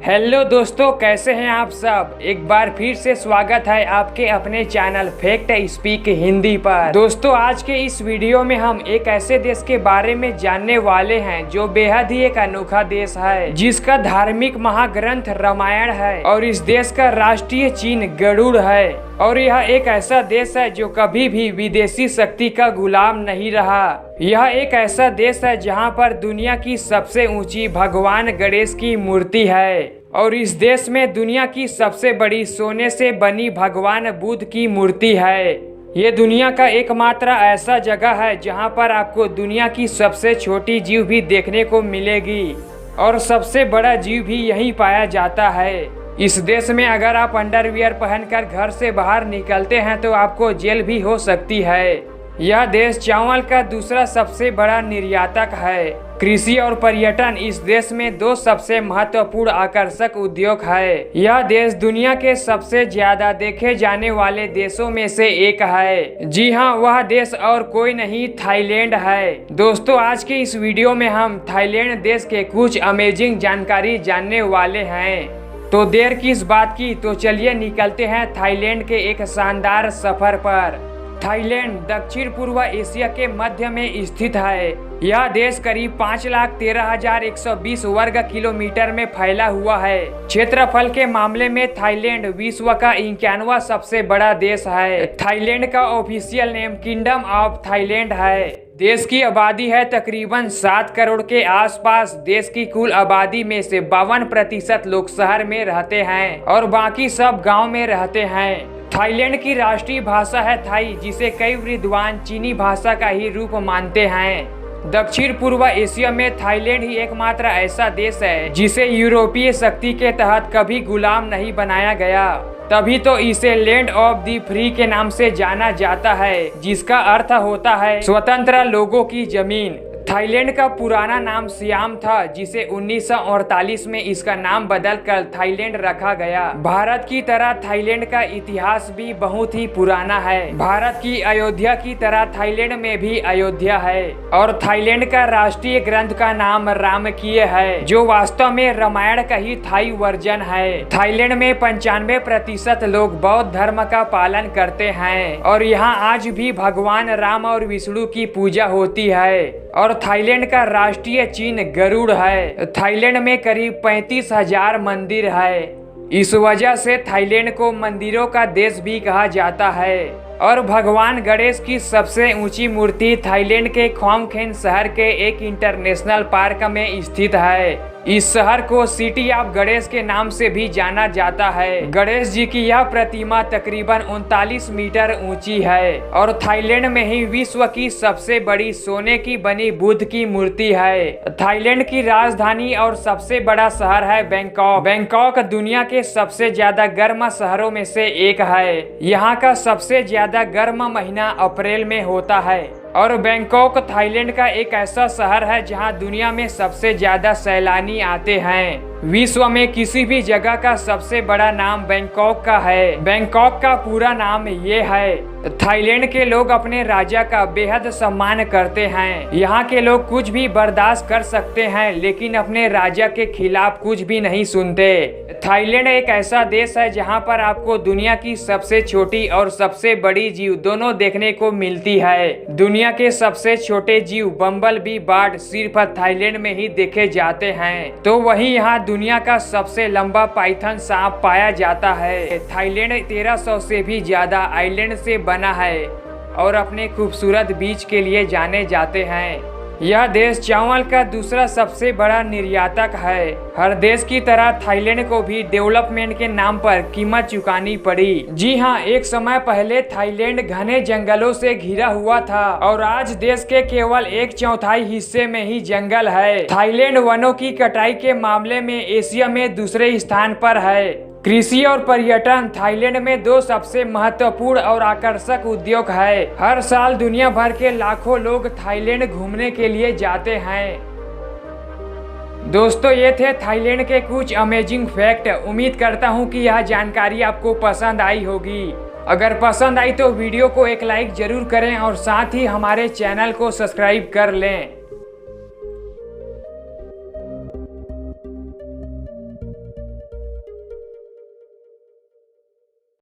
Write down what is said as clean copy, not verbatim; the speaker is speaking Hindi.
हेलो दोस्तों, कैसे हैं आप सब। एक बार फिर से स्वागत है आपके अपने चैनल फैक्ट स्पीक हिंदी पर। दोस्तों, आज के इस वीडियो में हम एक ऐसे देश के बारे में जानने वाले हैं जो बेहद ही एक अनोखा देश है, जिसका धार्मिक महाग्रंथ रामायण है और इस देश का राष्ट्रीय चिन्ह गरुड़ है। और यह एक ऐसा देश है जो कभी भी विदेशी शक्ति का गुलाम नहीं रहा। यह एक ऐसा देश है जहां पर दुनिया की सबसे ऊंची भगवान गणेश की मूर्ति है और इस देश में दुनिया की सबसे बड़ी सोने से बनी भगवान बुद्ध की मूर्ति है। ये दुनिया का एकमात्र ऐसा जगह है जहां पर आपको दुनिया की सबसे छोटी जीव भी देखने को मिलेगी और सबसे बड़ा जीव भी यहीं पाया जाता है। इस देश में अगर आप अंडरवियर पहनकर घर से बाहर निकलते हैं तो आपको जेल भी हो सकती है। यह देश चावल का दूसरा सबसे बड़ा निर्यातक है। कृषि और पर्यटन इस देश में दो सबसे महत्वपूर्ण आकर्षक उद्योग है। यह देश दुनिया के सबसे ज्यादा देखे जाने वाले देशों में से एक है। जी हाँ, वह देश और कोई नहीं, थाईलैंड है। दोस्तों, आज के इस वीडियो में हम थाईलैंड देश के कुछ अमेजिंग जानकारी जानने वाले हैं। तो देर किस बात की, तो चलिए निकलते हैं थाईलैंड के एक शानदार सफर पर। थाईलैंड दक्षिण पूर्व एशिया के मध्य में स्थित है। यह देश करीब 5,13,120 वर्ग किलोमीटर में फैला हुआ है। क्षेत्रफल के मामले में थाईलैंड विश्व का 51वां सबसे बड़ा देश है। थाईलैंड का official name kingdom of Thailand है। देश की आबादी है तकरीबन 7 करोड़ के आसपास। देश की कुल आबादी में से 52% लोग शहर में रहते हैं और बाकी सब गांव में रहते हैं। थाईलैंड की राष्ट्रीय भाषा है थाई, जिसे कई विद्वान चीनी भाषा का ही रूप मानते हैं। दक्षिण पूर्व एशिया में थाईलैंड ही एकमात्र ऐसा देश है जिसे यूरोपीय शक्ति के तहत कभी गुलाम नहीं बनाया गया। तभी तो इसे लैंड ऑफ द फ्री के नाम से जाना जाता है, जिसका अर्थ होता है स्वतंत्र लोगों की जमीन। थाईलैंड का पुराना नाम सियाम था, जिसे 1948 में इसका नाम बदलकर थाईलैंड रखा गया। भारत की तरह थाईलैंड का इतिहास भी बहुत ही पुराना है। भारत की अयोध्या की तरह थाईलैंड में भी अयोध्या है और थाईलैंड का राष्ट्रीय ग्रंथ का नाम रामकीय है, जो वास्तव में रामायण का ही थाई वर्जन है। थाईलैंड में 95% लोग बौद्ध धर्म का पालन करते हैं और यहाँ आज भी भगवान राम और विष्णु की पूजा होती है। और थाईलैंड का राष्ट्रीय चिन्ह गरुड़ है। थाईलैंड में करीब 35,000 मंदिर है। इस वजह से थाईलैंड को मंदिरों का देश भी कहा जाता है। और भगवान गणेश की सबसे ऊंची मूर्ति थाईलैंड के खोमखेन शहर के एक इंटरनेशनल पार्क में स्थित है। इस शहर को सिटी ऑफ गणेश के नाम से भी जाना जाता है। गणेश जी की यह प्रतिमा तकरीबन 39 मीटर ऊंची है और थाईलैंड में ही विश्व की सबसे बड़ी सोने की बनी बुद्ध की मूर्ति है। थाईलैंड की राजधानी और सबसे बड़ा शहर है बैंकॉक। बैंकॉक दुनिया के सबसे ज्यादा गर्म शहरों में से एक है। यहाँ का सबसे ज्यादा गर्म महीना अप्रैल में होता है और बैंकॉक थाईलैंड का एक ऐसा शहर है जहां दुनिया में सबसे ज्यादा सैलानी आते हैं। विश्व में किसी भी जगह का सबसे बड़ा नाम बैंकॉक का है। बैंकॉक का पूरा नाम ये है। थाईलैंड के लोग अपने राजा का बेहद सम्मान करते हैं। यहाँ के लोग कुछ भी बर्दाश्त कर सकते हैं, लेकिन अपने राजा के खिलाफ कुछ भी नहीं सुनते। थाईलैंड एक ऐसा देश है जहाँ पर आपको दुनिया की सबसे छोटी और सबसे बड़ी जीव दोनों देखने को मिलती है। दुनिया के सबसे छोटे जीव बम्बल बी बर्ड सिर्फ थाईलैंड में ही देखे जाते हैं, तो वहीं यहाँ दुनिया का सबसे लंबा पाइथन सांप पाया जाता है। थाईलैंड 1300 से भी ज्यादा आइलैंड से बना है और अपने खूबसूरत बीच के लिए जाने जाते हैं। यह देश चावल का दूसरा सबसे बड़ा निर्यातक है। हर देश की तरह थाईलैंड को भी डेवलपमेंट के नाम पर कीमत चुकानी पड़ी। जी हाँ, एक समय पहले थाईलैंड घने जंगलों से घिरा हुआ था और आज देश के केवल 1/4 हिस्से में ही जंगल है। थाईलैंड वनों की कटाई के मामले में एशिया में दूसरे स्थान पर है। कृषि और पर्यटन थाईलैंड में दो सबसे महत्वपूर्ण और आकर्षक उद्योग है। हर साल दुनिया भर के लाखों लोग थाईलैंड घूमने के लिए जाते हैं। दोस्तों, ये थे थाईलैंड के कुछ अमेजिंग फैक्ट। उम्मीद करता हूँ कि यह जानकारी आपको पसंद आई होगी। अगर पसंद आई तो वीडियो को एक लाइक जरूर करें और साथ ही हमारे चैनल को सब्सक्राइब कर लें।